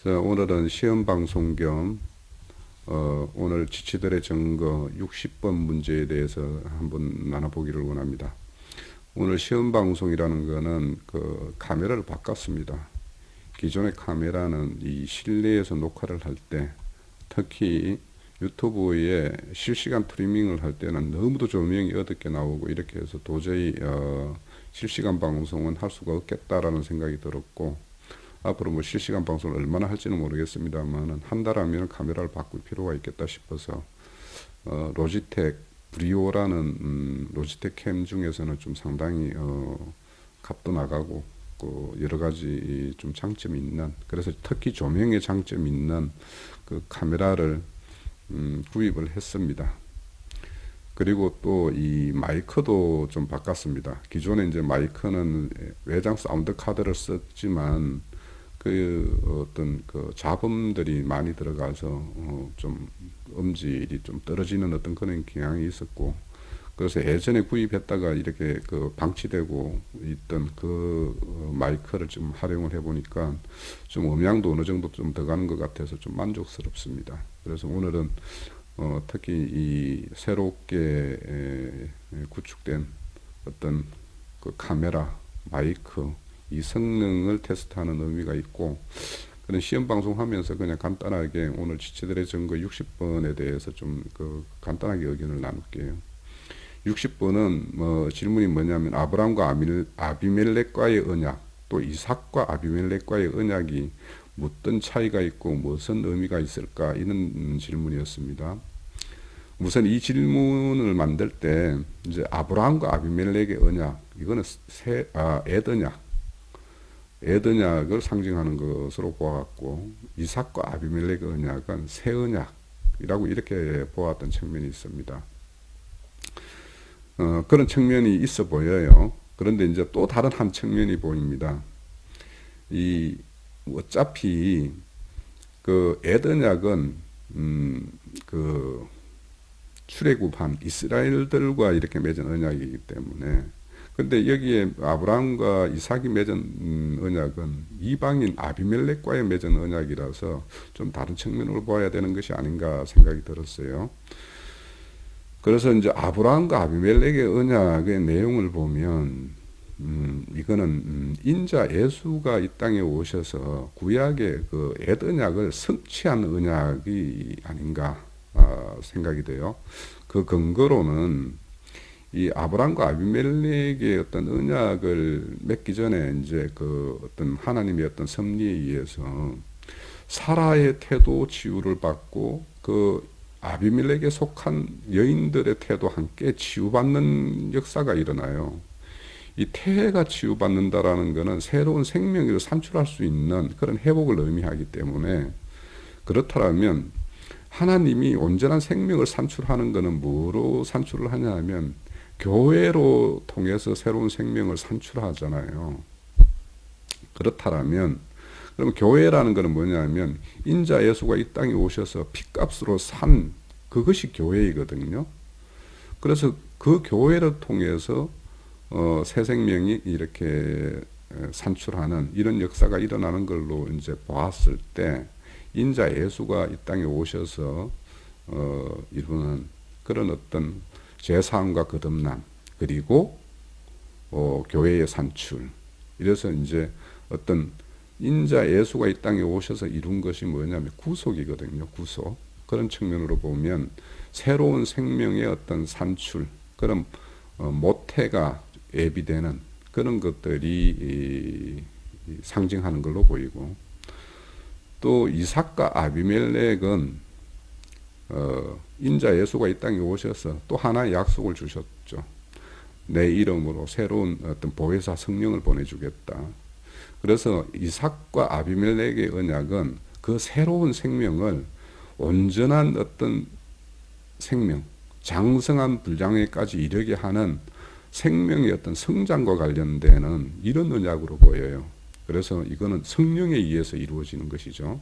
자, 오늘은 시험 방송 겸 오늘 지치들의 증거 60번 문제에 대해서 한번 나눠보기를 원합니다. 오늘 시험 방송이라는 거는 그 카메라를 바꿨습니다. 기존의 카메라는 이 실내에서 녹화를 할 때, 특히 유튜브에 실시간 트리밍을 할 때는 너무도 조명이 어둡게 나오고 이렇게 해서 도저히 실시간 방송은 할 수가 없겠다라는 생각이 들었고, 앞으로 뭐 실시간 방송을 얼마나 할지는 모르겠습니다만 한 달 하면 카메라를 바꿀 필요가 있겠다 싶어서 로지텍 브리오라는 로지텍 캠 중에서는 좀 상당히 값도 나가고 여러 가지 좀 장점이 있는, 그래서 특히 조명에 장점이 있는 그 카메라를 구입을 했습니다. 그리고 또 이 마이크도 좀 바꿨습니다. 기존에 이제 마이크는 외장 사운드 카드를 썼지만 그 어떤 그 잡음들이 많이 들어가서 좀 음질이 좀 떨어지는 어떤 그런 경향이 있었고, 그래서 예전에 구입했다가 이렇게 그 방치되고 있던 그 마이크를 좀 활용을 해보니까 좀 음향도 어느 정도 좀 더 가는 것 같아서 좀 만족스럽습니다. 그래서 오늘은 특히 이 새롭게 구축된 어떤 그 카메라, 마이크, 이 성능을 테스트하는 의미가 있고, 그런 시험 방송하면서 그냥 간단하게 오늘 지체들의 증거 60번에 대해서 좀 그 간단하게 의견을 나눌게요. 60번은 뭐 질문이 뭐냐면 아브람과 아비멜렉과의 언약, 또 이삭과 아비멜렉과의 언약이 어떤 차이가 있고 무슨 의미가 있을까, 이런 질문이었습니다. 우선 이 질문을 만들 때 이제 아브라함과 아비멜렉의 언약, 이거는 에더약을 상징하는 것으로 보았고, 이삭과 아비멜렉의 언약은 새 언약이라고 이렇게 보았던 측면이 있습니다. 그런 측면이 있어 보여요. 그런데 이제 또 다른 한 측면이 보입니다. 어차피 그 에더약은 그 출애굽한 이스라엘들과 이렇게 맺은 언약이기 때문에, 근데 여기에 아브라함과 이삭이 맺은 언약은 이방인 아비멜렉과의 맺은 언약이라서 좀 다른 측면으로 봐야 되는 것이 아닌가 생각이 들었어요. 그래서 이제 아브라함과 아비멜렉의 언약의 내용을 보면 이거는 인자 예수가 이 땅에 오셔서 구약의 그 옛 언약을 성취한 언약이 아닌가 생각이 돼요. 그 근거로는 이 아브람과 아비멜렉의 어떤 언약을 맺기 전에 이제 그 어떤 하나님의 어떤 섭리에 의해서 사라의 태도 치유를 받고 그 아비멜렉에 속한 여인들의 태도 함께 치유받는 역사가 일어나요. 이 태가 치유받는다라는 것은 새로운 생명을 산출할 수 있는 그런 회복을 의미하기 때문에, 그렇다면 하나님이 온전한 생명을 산출하는 것은 뭐로 산출을 하냐 하면 교회로 통해서 새로운 생명을 산출하잖아요. 그렇다면 그럼 교회라는 것은 뭐냐면 인자 예수가 이 땅에 오셔서 핏값으로 산 그것이 교회이거든요. 그래서 그 교회를 통해서 새 생명이 이렇게 산출하는 이런 역사가 일어나는 걸로 이제 보았을 때, 인자 예수가 이 땅에 오셔서 이루는 그런 어떤 제사함과 거듭남, 그리고 교회의 산출, 이래서 이제 어떤 인자 예수가 이 땅에 오셔서 이룬 것이 뭐냐면 구속이거든요. 구속. 그런 측면으로 보면 새로운 생명의 어떤 산출, 그런 모태가 예비되는 그런 것들이 상징하는 걸로 보이고, 또 이삭과 아비멜렉은 인자 예수가 이 땅에 오셔서 또 하나의 약속을 주셨죠. 내 이름으로 새로운 어떤 보혜사 성령을 보내주겠다. 그래서 이삭과 아비멜렉의 언약은 그 새로운 생명을 온전한 어떤 생명, 장성한 분량에까지 이르게 하는 생명의 어떤 성장과 관련되는 이런 언약으로 보여요. 그래서 이거는 성령에 의해서 이루어지는 것이죠.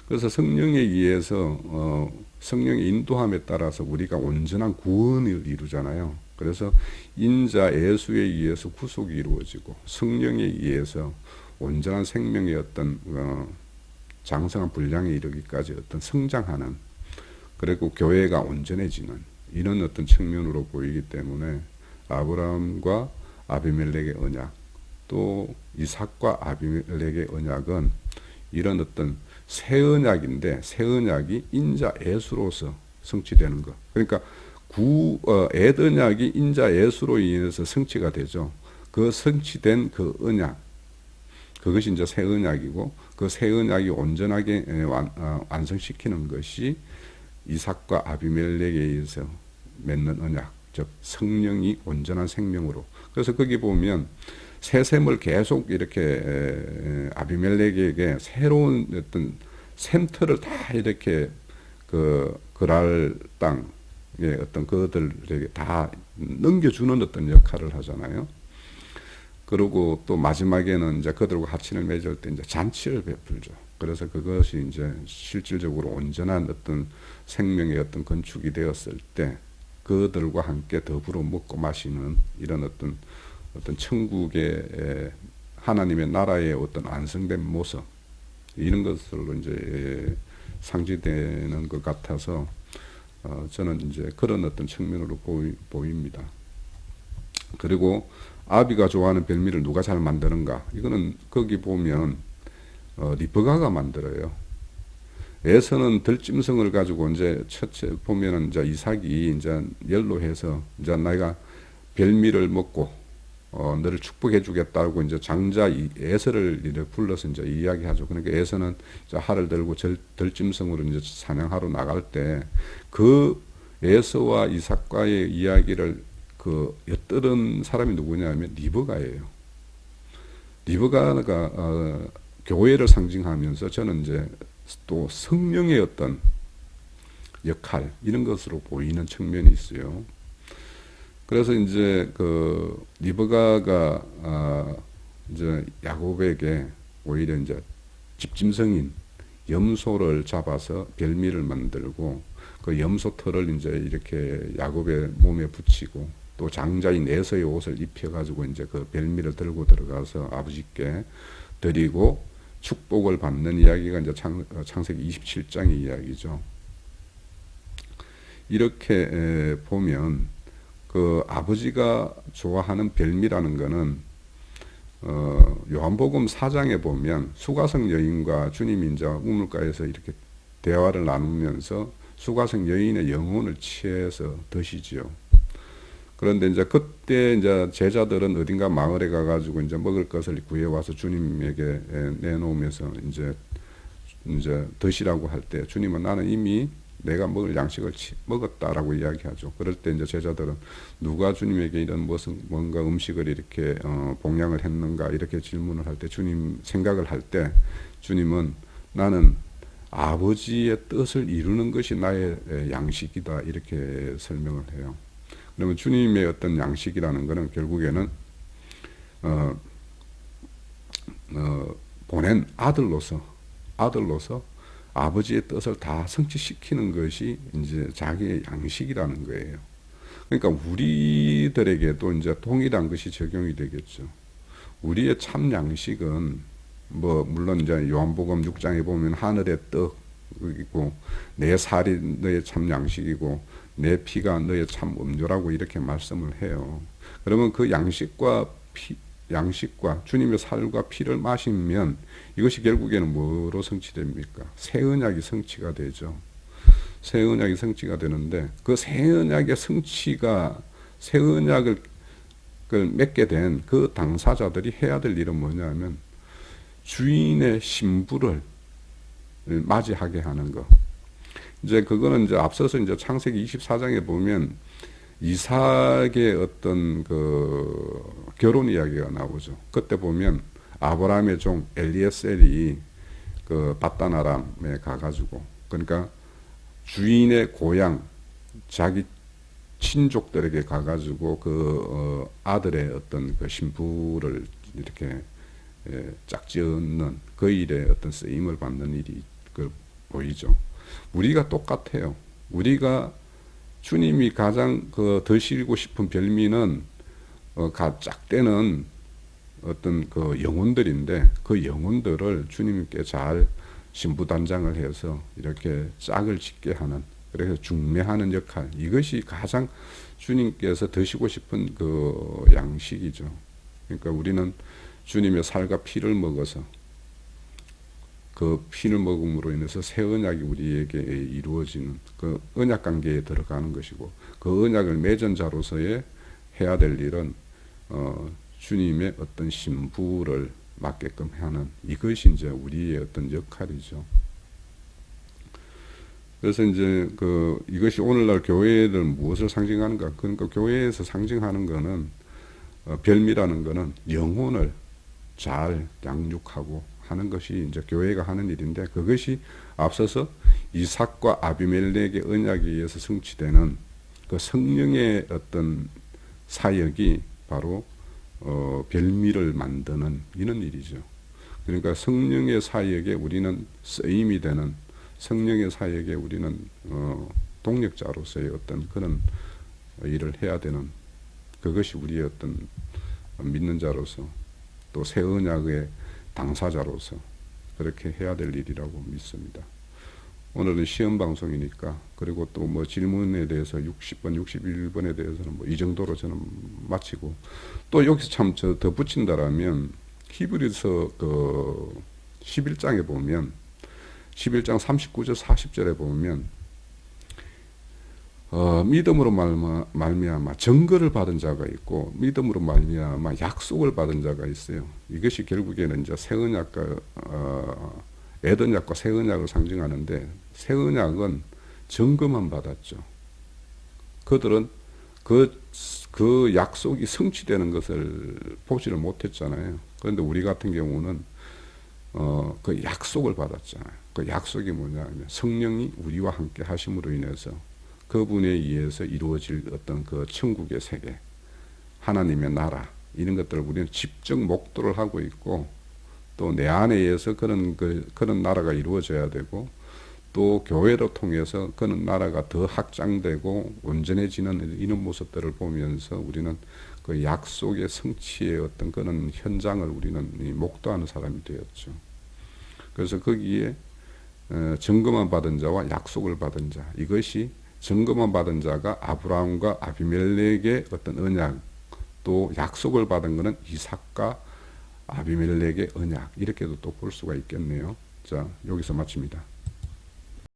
그래서 성령에 의해서 성령의 인도함에 따라서 우리가 온전한 구원을 이루잖아요. 그래서 인자 예수에 의해서 구속이 이루어지고 성령에 의해서 온전한 생명의 어떤 장성한 분량에 이르기까지 어떤 성장하는, 그리고 교회가 온전해지는 이런 어떤 측면으로 보이기 때문에 아브라함과 아비멜렉의 언약, 또 이삭과 아비멜렉의 언약은 이런 어떤 새 언약인데, 새 언약이 인자 예수로서 성취되는 것. 그러니까 옛 언약이 인자 예수로 인해서 성취가 되죠. 그 성취된 그 언약, 그것이 이제 새 언약이고, 그 새 언약이 온전하게 완성시키는 것이 이삭과 아비멜렉에 의해서 맺는 언약, 즉 성령이 온전한 생명으로. 그래서 거기 보면 세셈을 계속 이렇게 아비멜렉에게 새로운 어떤 샘터를 다 이렇게 그 그랄 땅에 어떤 그들에게 다 넘겨주는 어떤 역할을 하잖아요. 그리고 또 마지막에는 이제 그들과 합친을 맺을 때 이제 잔치를 베풀죠. 그래서 그것이 이제 실질적으로 온전한 어떤 생명의 어떤 건축이 되었을 때 그들과 함께 더불어 먹고 마시는 이런 어떤 천국의 하나님의 나라의 어떤 완성된 모습, 이런 것으로 이제 상징되는 것 같아서 저는 이제 그런 어떤 측면으로 보입니다. 그리고 아비가 좋아하는 별미를 누가 잘 만드는가? 이거는 거기 보면 리브가가 만들어요. 에서는 들짐승을 가지고 이제 첫째 보면은 이제 이삭이 이제 연로해서 이제 내가 별미를 먹고 너를 축복해 주겠다고 이제 장자 에서를 이제 불러서 이제 이야기하죠. 그러니까 에서는 이제 활을 들고 들짐승으로 이제 사냥하러 나갈 때 그 에서와 이삭과의 이야기를 그 엿들은 사람이 누구냐면 리브가예요. 리브가가 교회를 상징하면서 저는 이제 또 성령의 어떤 역할, 이런 것으로 보이는 측면이 있어요. 그래서 이제 그 리브가가 이제 야곱에게 오히려 이제 집짐승인 염소를 잡아서 별미를 만들고 그 염소 털을 이제 이렇게 야곱의 몸에 붙이고 또 장자인 에서의 옷을 입혀가지고 이제 그 별미를 들고 들어가서 아버지께 드리고 축복을 받는 이야기가 이제 창세기 27장의 이야기죠. 이렇게 보면 그 아버지가 좋아하는 별미라는 거는 요한복음 4장에 보면 수가성 여인과 주님이 이제 우물가에서 이렇게 대화를 나누면서 수가성 여인의 영혼을 취해서 드시지요. 그런데 이제 그때 이제 제자들은 어딘가 마을에 가가지고 이제 먹을 것을 구해와서 주님에게 내놓으면서 이제 드시라고 할 때 주님은 나는 이미 내가 먹을 양식을 먹었다라고 이야기하죠. 그럴 때 이제 제자들은 누가 주님에게 이런 뭔가 음식을 이렇게 봉양을 했는가 이렇게 질문을 할 때 주님 생각을 할 때 주님은 나는 아버지의 뜻을 이루는 것이 나의 양식이다 이렇게 설명을 해요. 그러면 주님의 어떤 양식이라는 것은 결국에는 보낸 아들로서 아버지의 뜻을 다 성취시키는 것이 이제 자기의 양식이라는 거예요. 그러니까 우리들에게도 이제 동일한 것이 적용이 되겠죠. 우리의 참 양식은 뭐 물론 이제 요한복음 6장에 보면 하늘의 떡이고 내 살이 너의 참 양식이고 내 피가 너의 참 음료라고 이렇게 말씀을 해요. 그러면 그 양식과 주님의 살과 피를 마시면 이것이 결국에는 뭐로 성취됩니까? 새 언약이 성취가 되죠. 새 언약이 성취가 되는데 그 새 언약의 성취가 새 언약을 맺게 된 그 당사자들이 해야 될 일은 뭐냐면 주인의 신부를 맞이하게 하는 것. 이제 그거는 이제 앞서서 이제 창세기 24장에 보면 이삭의 어떤 그 결혼 이야기가 나오죠. 그때 보면 아브라함의 종 엘리에셀이 그 밧단 아람에 가가지고 그러니까 주인의 고향 자기 친족들에게 가가지고 그 아들의 어떤 그 신부를 이렇게 짝지어는 그 일에 어떤 쓰임을 받는 일이 그 보이죠. 우리가 똑같아요. 우리가 주님이 가장 그 드시고 싶은 별미는 짝때는 어떤 그 영혼들인데 그 영혼들을 주님께 잘 신부단장을 해서 이렇게 짝을 짓게 하는, 그래서 중매하는 역할, 이것이 가장 주님께서 드시고 싶은 그 양식이죠. 그러니까 우리는 주님의 살과 피를 먹어서 그 피를 먹음으로 인해서 새 언약이 우리에게 이루어지는 그 언약 관계에 들어가는 것이고, 그 언약을 맺은 자로서의 해야 될 일은 주님의 어떤 신부를 맡게끔 하는, 이것이 이제 우리의 어떤 역할이죠. 그래서 이제 이것이 오늘날 교회들 무엇을 상징하는가? 그러니까 교회에서 상징하는 거는 별미라는 거는 영혼을 잘 양육하고 하는 것이 이제 교회가 하는 일인데, 그것이 앞서서 이삭과 아비멜렉의 언약에 의해서 성취되는 그 성령의 어떤 사역이 바로 별미를 만드는 이런 일이죠. 그러니까 성령의 사역에 우리는 쓰임이 되는, 성령의 사역에 우리는 동력자로서의 어떤 그런 일을 해야 되는, 그것이 우리의 어떤 믿는 자로서 또 새 언약의 당사자로서 그렇게 해야 될 일이라고 믿습니다. 오늘은 시험 방송이니까, 그리고 또 뭐 질문에 대해서 60번, 61번에 대해서는 뭐 이 정도로 저는 마치고, 또 여기서 참 더 붙인다라면 히브리서 11장에 보면 11장 39절 40절에 보면 믿음으로 말미암아 증거를 받은 자가 있고 믿음으로 말미암아 약속을 받은 자가 있어요. 이것이 결국에는 이제 새 언약과 에덴약과 새 언약을 상징하는데, 새 언약은 증거만 받았죠. 그들은 그 약속이 성취되는 것을 보지를 못했잖아요. 그런데 우리 같은 경우는 그 약속을 받았잖아요. 그 약속이 뭐냐면 성령이 우리와 함께 하심으로 인해서 그분에 의해서 이루어질 어떤 그 천국의 세계, 하나님의 나라, 이런 것들을 우리는 직접 목도를 하고 있고, 또 내 안에 의해서 그런 나라가 이루어져야 되고, 또 교회를 통해서 그런 나라가 더 확장되고 온전해지는 이런 모습들을 보면서 우리는 그 약속의 성취의 어떤 그런 현장을 우리는 목도하는 사람이 되었죠. 그래서 거기에 증거만 받은 자와 약속을 받은 자, 이것이 증거만 받은 자가 아브라함과 아비멜렉의 어떤 언약, 또 약속을 받은 것은 이삭과 아비멜렉의 언약, 이렇게도 또 볼 수가 있겠네요. 자, 여기서 마칩니다.